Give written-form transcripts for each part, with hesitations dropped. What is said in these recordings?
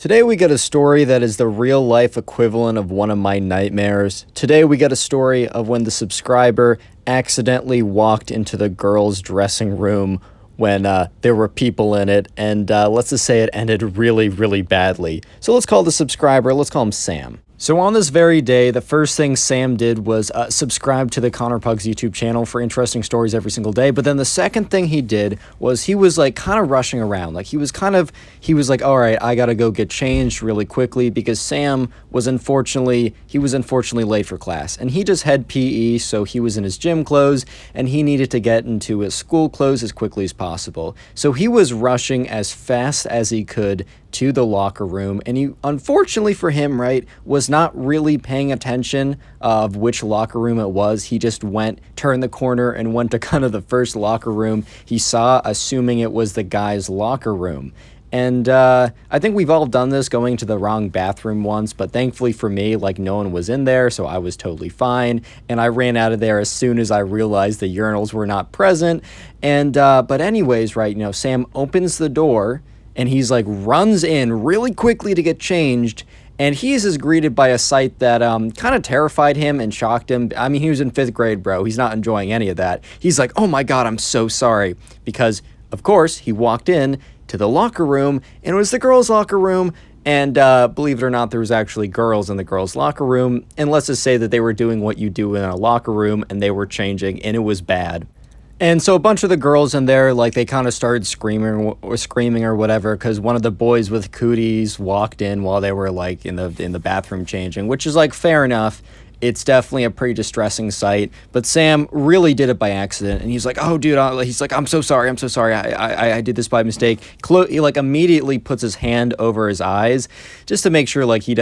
Today we get a story that is the real life equivalent of one of my nightmares. Today we get a story of when the subscriber accidentally walked into the girls' dressing room when there were people in it, and let's just say it ended really, really badly. So let's call the subscriber, let's call him Sam. So on this very day, the first thing Sam did was subscribe to the Pugs YouTube channel for interesting stories every single day. But then the second thing he did was he was like kind of rushing around. Like he was like, all right, I gotta go get changed really quickly because Sam was unfortunately late for class. And he just had PE, so he was in his gym clothes and he needed to get into his school clothes as quickly as possible. So he was rushing as fast as he could to the locker room, and he, unfortunately for him, right, was not really paying attention of which locker room it was. He just turned the corner and went to kind of the first locker room he saw, assuming it was the guy's locker room. And I think we've all done this, going to the wrong bathroom once, but thankfully for me, like, no one was in there, so I was totally fine, and I ran out of there as soon as I realized the urinals were not present. And but anyways, right, Sam opens the door and he's like runs in really quickly to get changed, and he's is greeted by a sight that kind of terrified him and shocked him. I mean, he was in 5th grade, bro. He's not enjoying any of that. He's like, oh my god, I'm so sorry, because of course he walked in to the locker room and it was the girls' locker room. And believe it or not, there was actually girls in the girls' locker room, and let's just say that they were doing what you do in a locker room, and they were changing, and it was bad. And so a bunch of the girls in there, like, they kind of started screaming or whatever, because one of the boys with cooties walked in while they were, like, in the bathroom changing, which is, like, fair enough. It's definitely a pretty distressing sight, but Sam really did it by accident, and he's like, oh, dude, he's like, I'm so sorry, I did this by mistake. He, like, immediately puts his hand over his eyes, just to make sure, like, he's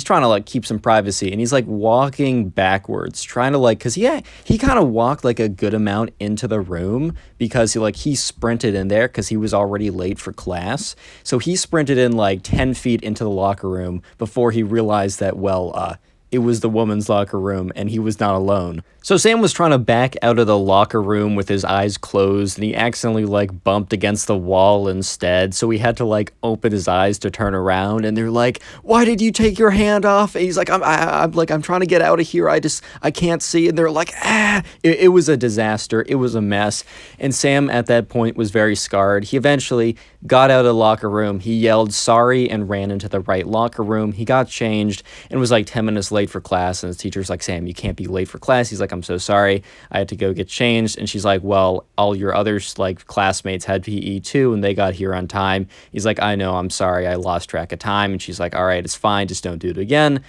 trying to, like, keep some privacy, and he's, like, walking backwards, trying to, like, because he kind of walked, like, a good amount into the room, because he sprinted in there, because he was already late for class, so he sprinted in, like, 10 feet into the locker room before he realized that, well, it was the woman's locker room, and he was not alone. So Sam was trying to back out of the locker room with his eyes closed, and he accidentally, like, bumped against the wall instead, so he had to, like, open his eyes to turn around, and they're like, why did you take your hand off? And he's like, I'm trying to get out of here, I can't see, and they're like, ah! It was a disaster, it was a mess, and Sam at that point was very scarred. He eventually got out of the locker room, he yelled sorry and ran into the right locker room, he got changed, and was like 10 minutes late for class, and his teacher's like, Sam, you can't be late for class. He's like, I'm so sorry, I had to go get changed. And she's like, well, all your other, like, classmates had PE too, and they got here on time. He's like, I know, I'm sorry, I lost track of time. And she's like, all right, it's fine, just don't do it again.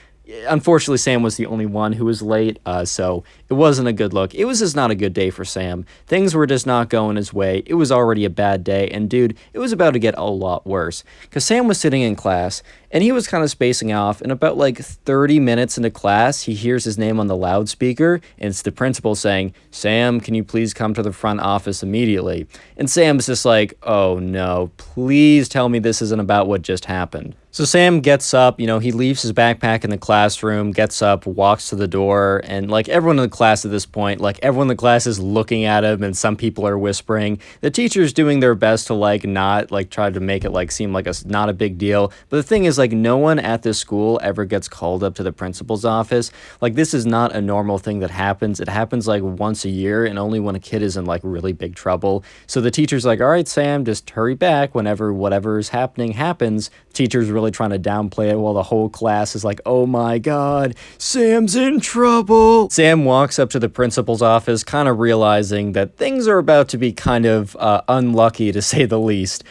Unfortunately, Sam was the only one who was late, so it wasn't a good look. It was just not a good day for Sam. Things were just not going his way. It was already a bad day, and dude, it was about to get a lot worse. Because Sam was sitting in class, and he was kind of spacing off, and about like 30 minutes into class, he hears his name on the loudspeaker, and it's the principal saying, Sam, can you please come to the front office immediately? And Sam's just like, oh no, please tell me this isn't about what just happened. So Sam gets up, he leaves his backpack in the classroom, gets up, walks to the door, and, like, everyone in the class at this point, like, everyone in the class is looking at him, and some people are whispering. The teacher's doing their best to, like, not, like, try to make it, like, seem like not a big deal. But the thing is, like, no one at this school ever gets called up to the principal's office. Like, this is not a normal thing that happens. It happens, like, once a year, and only when a kid is in, like, really big trouble. So the teacher's like, all right, Sam, just hurry back whenever whatever is happening happens. The teacher's really trying to downplay it while the whole class is like, oh my god, Sam's in trouble. Sam walks up to the principal's office, kind of realizing that things are about to be kind of unlucky, to say the least,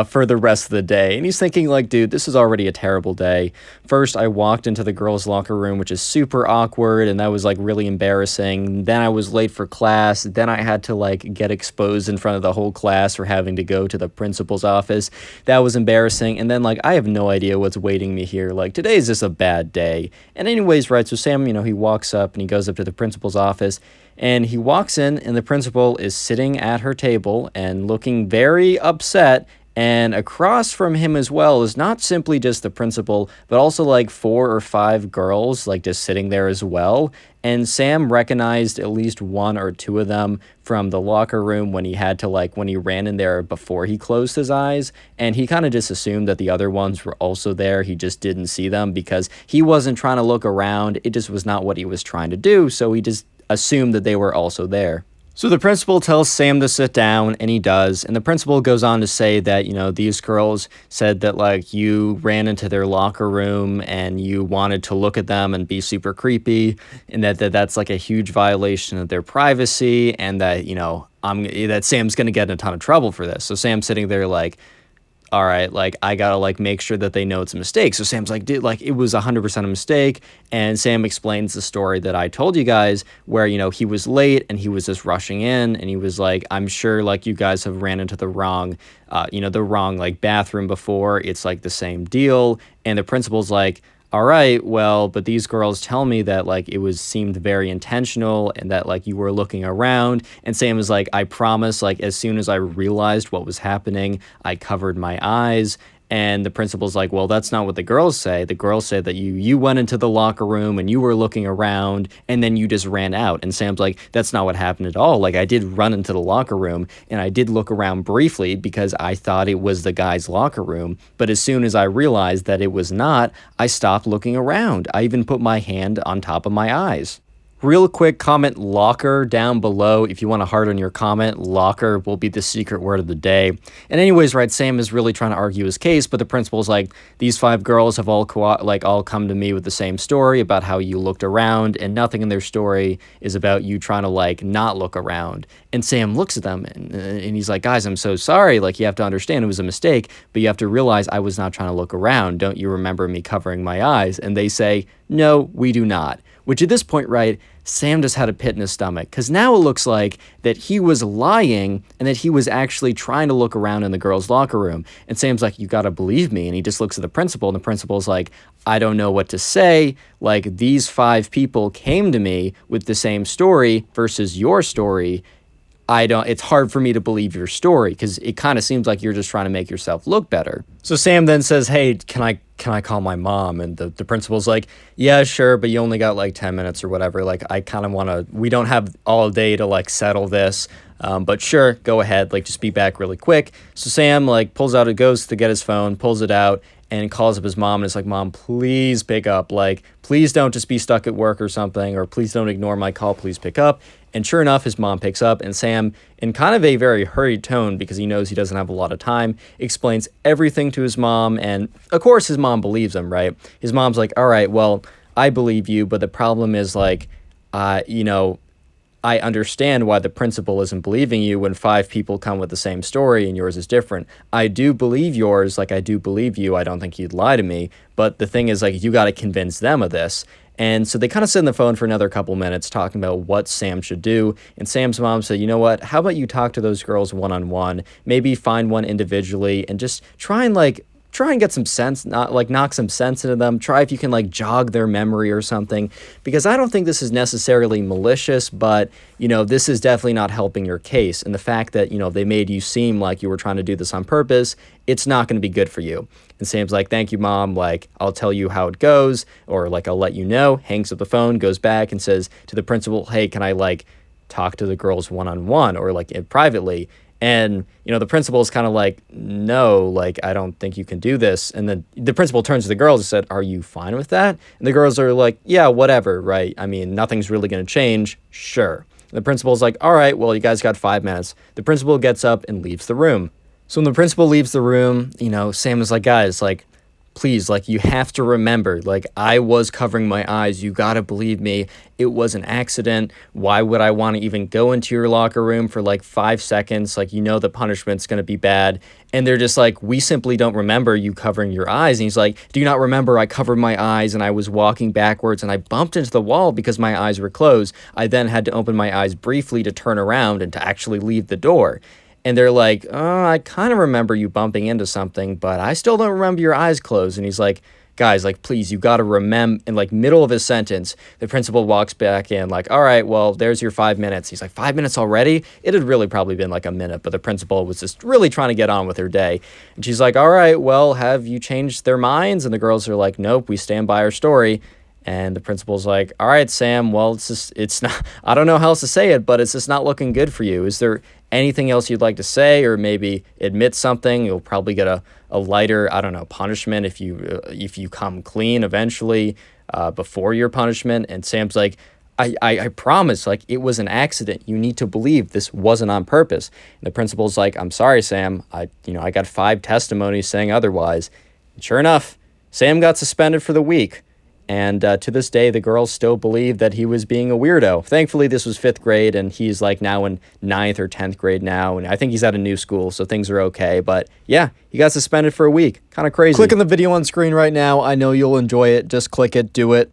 for the rest of the day. And he's thinking, like, dude, this is already a terrible day. First, I walked into the girls' locker room, which is super awkward, and that was, like, really embarrassing. Then I was late for class. Then I had to, like, get exposed in front of the whole class for having to go to the principal's office. That was embarrassing. And then, like, I have no idea what's waiting me here. Like, today is just a bad day. And anyways, right, so Sam, he walks up and he goes up to the principal's office, and he walks in, and the principal is sitting at her table and looking very upset. And across from him as well is not simply just the principal, but also like 4 or 5 girls, like just sitting there as well. And Sam recognized at least 1 or 2 of them from the locker room when he had to, like, when he ran in there before he closed his eyes. And he kind of just assumed that the other ones were also there. He just didn't see them because he wasn't trying to look around. It just was not what he was trying to do. So he just assumed that they were also there. So the principal tells Sam to sit down, and he does. And the principal goes on to say that, these girls said that, like, you ran into their locker room and you wanted to look at them and be super creepy, and that's like a huge violation of their privacy, and that, that Sam's going to get in a ton of trouble for this. So Sam's sitting there like, all right, like, I gotta, like, make sure that they know it's a mistake. So Sam's like, it was 100% a mistake. And Sam explains the story that I told you guys where, he was late and he was just rushing in, and he was like, I'm sure, like, you guys have ran into the wrong, like, bathroom before. It's like the same deal. And the principal's like, all right, well, but these girls tell me that, like, seemed very intentional and that, like, you were looking around. And Sam was like, I promise, like, as soon as I realized what was happening, I covered my eyes. And the principal's like, well, that's not what the girls say. The girls say that you went into the locker room and you were looking around and then you just ran out. And Sam's like, that's not what happened at all. Like, I did run into the locker room and I did look around briefly because I thought it was the guy's locker room. But as soon as I realized that it was not, I stopped looking around. I even put my hand on top of my eyes. Real quick, comment locker down below if you want to heart on your comment. Locker will be the secret word of the day. And anyways, right, Sam is really trying to argue his case, but the principal's like, these 5 girls have all come to me with the same story about how you looked around, and nothing in their story is about you trying to, like, not look around. And Sam looks at them and he's like, guys, I'm so sorry. Like, you have to understand it was a mistake, but you have to realize I was not trying to look around. Don't you remember me covering my eyes? And they say, no, we do not. Which at this point, right, Sam just had a pit in his stomach, because now it looks like that he was lying and that he was actually trying to look around in the girls' locker room. And Sam's like, you gotta believe me. And he just looks at the principal, and the principal's like, I don't know what to say. Like, these 5 people came to me with the same story versus your story. It's hard for me to believe your story because it kind of seems like you're just trying to make yourself look better. So Sam then says, hey, can I call my mom? And the principal's like, yeah, sure, but you only got like 10 minutes or whatever. Like, I kind of want to, we don't have all day to, like, settle this. But sure, go ahead, like, just be back really quick. So Sam, like, goes to get his phone, pulls it out, and calls up his mom, and it's like, Mom, please pick up. Like, please don't just be stuck at work or something, or please don't ignore my call, please pick up. And sure enough, his mom picks up, and Sam, in kind of a very hurried tone, because he knows he doesn't have a lot of time, explains everything to his mom, and of course his mom believes him, right? His mom's like, all right, well, I believe you, but the problem is, like, I understand why the principal isn't believing you when 5 people come with the same story and yours is different. I do believe yours, like, I do believe you. I don't think you'd lie to me. But the thing is, like, you got to convince them of this. And so they kind of sit on the phone for another couple minutes talking about what Sam should do. And Sam's mom said, you know what? How about you talk to those girls one-on-one? Maybe find one individually and just try and get some sense, knock some sense into them. Try if you can, like, jog their memory or something, because I don't think this is necessarily malicious, but, this is definitely not helping your case. And the fact that, they made you seem like you were trying to do this on purpose, it's not going to be good for you. And Sam's like, thank you, Mom. Like, I'll tell you how it goes, or, like, I'll let you know. Hangs up the phone, goes back and says to the principal, hey, can I, like, talk to the girls one-on-one or, like, privately? And, the principal is kind of like, no, like, I don't think you can do this. And then the principal turns to the girls and said, are you fine with that? And the girls are like, yeah, whatever, right? I mean, nothing's really going to change. Sure. And the principal's like, all right, well, you guys got 5 minutes. The principal gets up and leaves the room. So when the principal leaves the room, Sam is like, guys, like, please, like, you have to remember, like, I was covering my eyes. You gotta believe me. It was an accident. Why would I want to even go into your locker room for, like, 5 seconds? Like, the punishment's gonna be bad. And they're just like, we simply don't remember you covering your eyes. And he's like, do you not remember I covered my eyes and I was walking backwards and I bumped into the wall because my eyes were closed. I then had to open my eyes briefly to turn around and to actually leave the door. And they're like, oh, I kind of remember you bumping into something, but I still don't remember your eyes closed. And he's like, guys, like, please, you got to remember. In like middle of his sentence, the principal walks back in like, all right, well, there's your 5 minutes. He's like, 5 minutes already? It had really probably been like a minute, but the principal was just really trying to get on with her day. And she's like, all right, well, have you changed their minds? And the girls are like, nope, we stand by our story. And the principal's like, all right, Sam, well, it's not, I don't know how else to say it, but it's just not looking good for you. Is there anything else you'd like to say, or maybe admit something? You'll probably get a lighter, I don't know, punishment if you come clean eventually before your punishment. And Sam's like, I promise, like, it was an accident. You need to believe this wasn't on purpose. And the principal's like, I'm sorry, Sam. I got 5 testimonies saying otherwise. And sure enough, Sam got suspended for the week. And to this day, the girls still believe that he was being a weirdo. Thankfully, this was 5th grade, and he's like now in 9th or 10th grade now. And I think he's at a new school, so things are okay. But yeah, he got suspended for a week. Kind of crazy. Click on the video on screen right now. I know you'll enjoy it. Just click it, do it.